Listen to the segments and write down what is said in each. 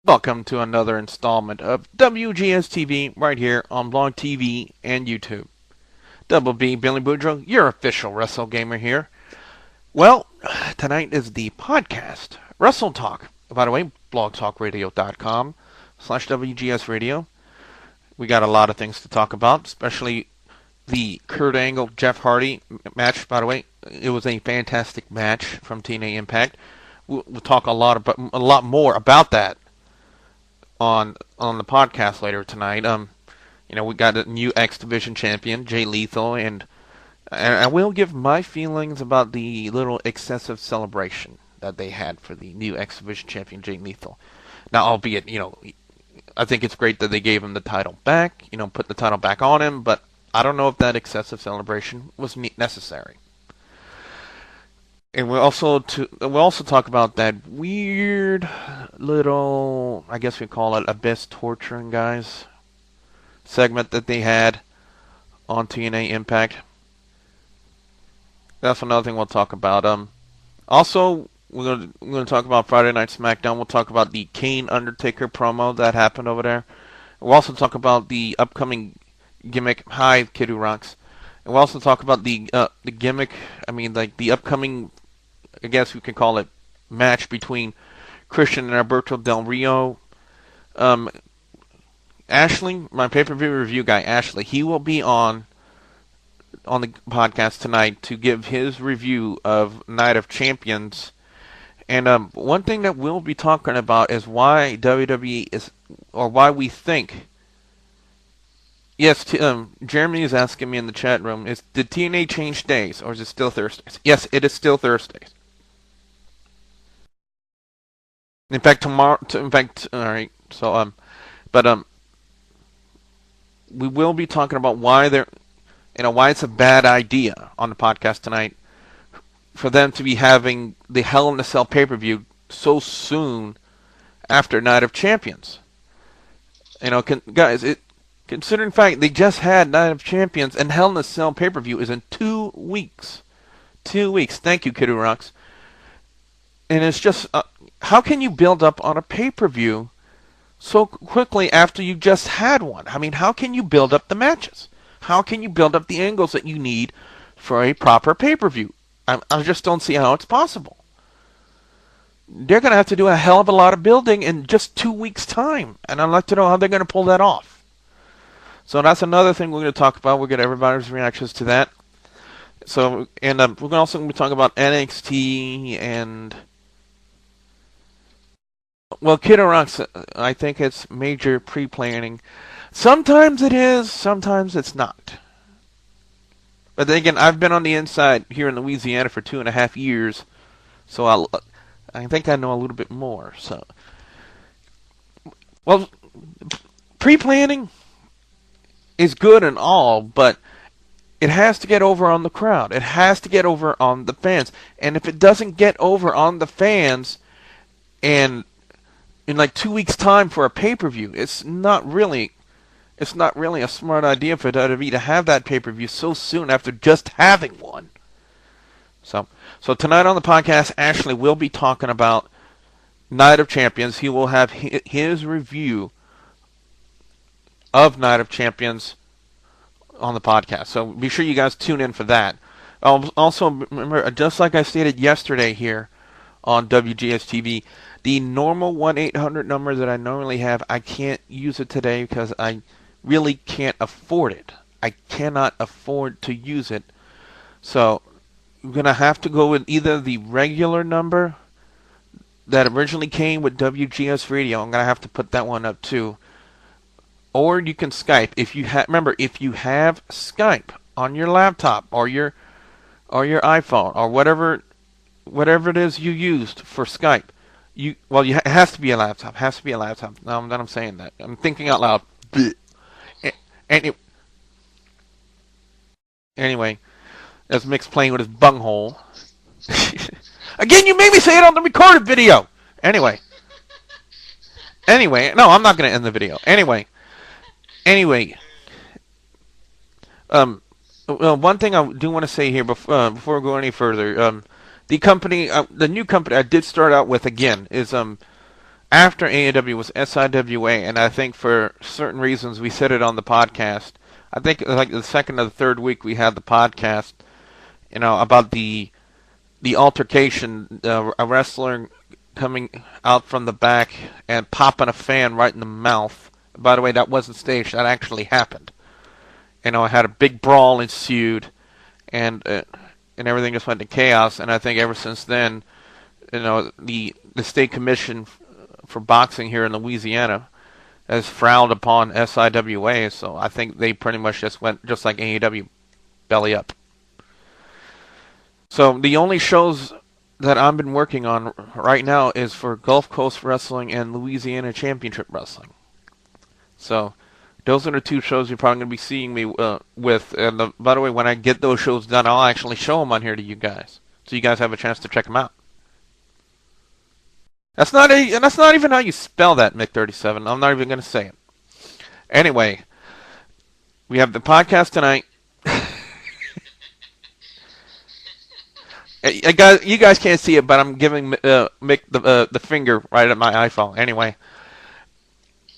Welcome to another installment of WGS-TV right here on Blog TV and YouTube. Double B, Billy Boudreaux, your official Wrestle Gamer here. Well, tonight is the podcast, Wrestle Talk. By the way, blogtalkradio.com/WGS Radio. We got a lot of things to talk about, especially the Kurt Angle, Jeff Hardy match. By the way, it was a fantastic match from TNA Impact. We'll talk a lot more about that on the podcast later tonight. We got a new X Division champion, Jay Lethal, and I will give my feelings about the little excessive celebration that they had for the new X Division champion, Jay Lethal. Now, albeit, I think it's great that they gave him the title back, put the title back on him, but I don't know if that excessive celebration was necessary. And we'll also talk about that weird little, I guess we call it Abyss Torturing Guys segment that they had on TNA Impact. That's another thing we'll talk about. Also, we're gonna talk about Friday Night SmackDown. We'll talk about the Kane Undertaker promo that happened over there. We'll also talk about the upcoming gimmick. Hi, Kid Who Rocks. And we'll also talk about the gimmick. The upcoming, I guess we can call it, match between Christian and Alberto Del Rio. Ashley, my pay-per-view review guy, Ashley, he will be on the podcast tonight to give his review of Night of Champions. And one thing that we'll be talking about is why WWE is, or why we think. Yes, Jeremy is asking me in the chat room, did TNA change days, or is it still Thursdays? Yes, it is still Thursdays. In fact, all right. So, we will be talking about why it's a bad idea on the podcast tonight for them to be having the Hell in a Cell pay-per-view so soon after Night of Champions. Guys, considering the fact they just had Night of Champions and Hell in a Cell pay-per-view is in 2 weeks. 2 weeks. Thank you, Kid Who Rocks. And it's just, how can you build up on a pay-per-view so quickly after you just had one? I mean, how can you build up the matches? How can you build up the angles that you need for a proper pay-per-view? I just don't see how it's possible. They're going to have to do a hell of a lot of building in just 2 weeks' time, and I'd like to know how they're going to pull that off. So that's another thing we're going to talk about. We'll get everybody's reactions to that. So, and we're also going to be talking about NXT and, well, Kid Rocks, I think it's major pre-planning. Sometimes it is, sometimes it's not. But then again, I've been on the inside here in Louisiana for 2.5 years, so I think I know a little bit more. So, well, pre-planning is good and all, but it has to get over on the crowd. It has to get over on the fans. And if it doesn't get over on the fans, and in like 2 weeks' time for a pay-per-view, it's not really a smart idea for WWE to have that pay-per-view so soon after just having one. So tonight on the podcast, Ashley will be talking about Night of Champions. He will have his review of Night of Champions on the podcast. So be sure you guys tune in for that. Also, remember, just like I stated yesterday here on WGS-TV, the normal 1-800 number that I normally have, I can't use it today because I really can't afford it. I cannot afford to use it. So I'm going to have to go with either the regular number that originally came with WGS Radio. I'm going to have to put that one up too. Or you can Skype. Remember, if you have Skype on your laptop or your iPhone or whatever it is you used for Skype, it has to be a laptop. Has to be a laptop. No, I'm saying that. I'm thinking out loud. Anyway, that's Mick's playing with his bunghole. Again, you made me say it on the recorded video. Anyway, no, I'm not going to end the video. Anyway, well, one thing I do want to say here before we go any further, the new company I did start out with again is after AEW was SIWA, and I think for certain reasons we said it on the podcast. I think like the second or the third week we had the podcast, about the altercation, a wrestler coming out from the back and popping a fan right in the mouth. By the way, that wasn't staged. That actually happened. I had a big brawl ensued, and everything just went to chaos. And I think ever since then, the state commission for boxing here in Louisiana has frowned upon SIWA. So I think they pretty much just went just like AEW, belly up. So the only shows that I've been working on right now is for Gulf Coast Wrestling and Louisiana Championship Wrestling. So those are the two shows you're probably going to be seeing me with. And by the way, when I get those shows done, I'll actually show them on here to you guys, so you guys have a chance to check them out. That's not even how you spell that, Mick37. I'm not even going to say it. Anyway, we have the podcast tonight. You guys can't see it, but I'm giving Mick the finger right at my iPhone. Anyway,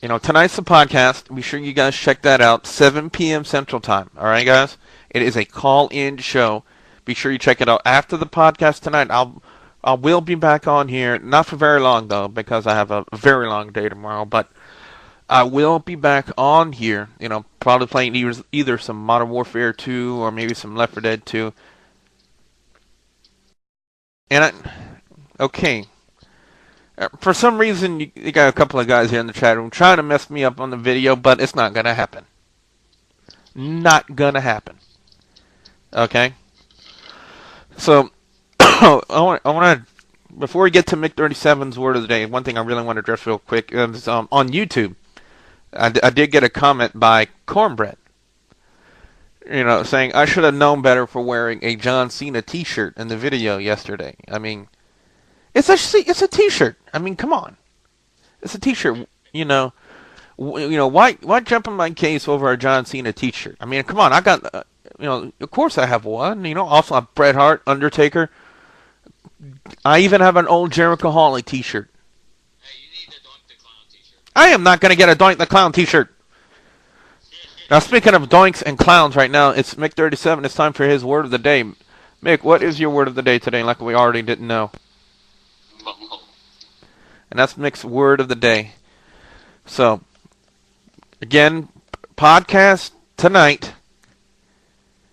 tonight's the podcast. Be sure you guys check that out. 7 p.m. Central Time. All right, guys? It is a call-in show. Be sure you check it out after the podcast tonight. I will be back on here, not for very long, though, because I have a very long day tomorrow, but I will be back on here, probably playing either some Modern Warfare 2 or maybe some Left 4 Dead 2. And okay. For some reason, you got a couple of guys here in the chat room trying to mess me up on the video, but it's not going to happen. Not going to happen. Okay? So, I want to, before we get to Mick37's word of the day, one thing I really want to address real quick is on YouTube. I did get a comment by Cornbread. Saying I should have known better for wearing a John Cena T-shirt in the video yesterday. I mean, it's a T-shirt. I mean, come on, it's a T-shirt. Why jump on my case over a John Cena T-shirt? I mean, come on, I got of course I have one. Also I have Bret Hart, Undertaker. I even have an old Jericho Hawley T-shirt. Hey, you need a Doink the Clown T-shirt. I am not gonna get a Doink the Clown T-shirt. Now, speaking of doinks and clowns right now, it's Mick37. It's time for his word of the day. Mick, what is your word of the day today, like we already didn't know? And that's Mick's word of the day. So, again, podcast tonight,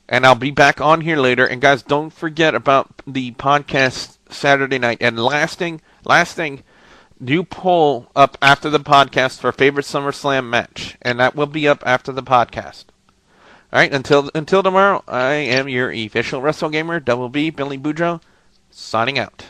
and I'll be back on here later. And guys, don't forget about the podcast Saturday night. And last thing, do poll up after the podcast for favorite SummerSlam match, and that will be up after the podcast. All right, until tomorrow, I am your official WrestleGamer, Double B, Billy Boudreaux, signing out.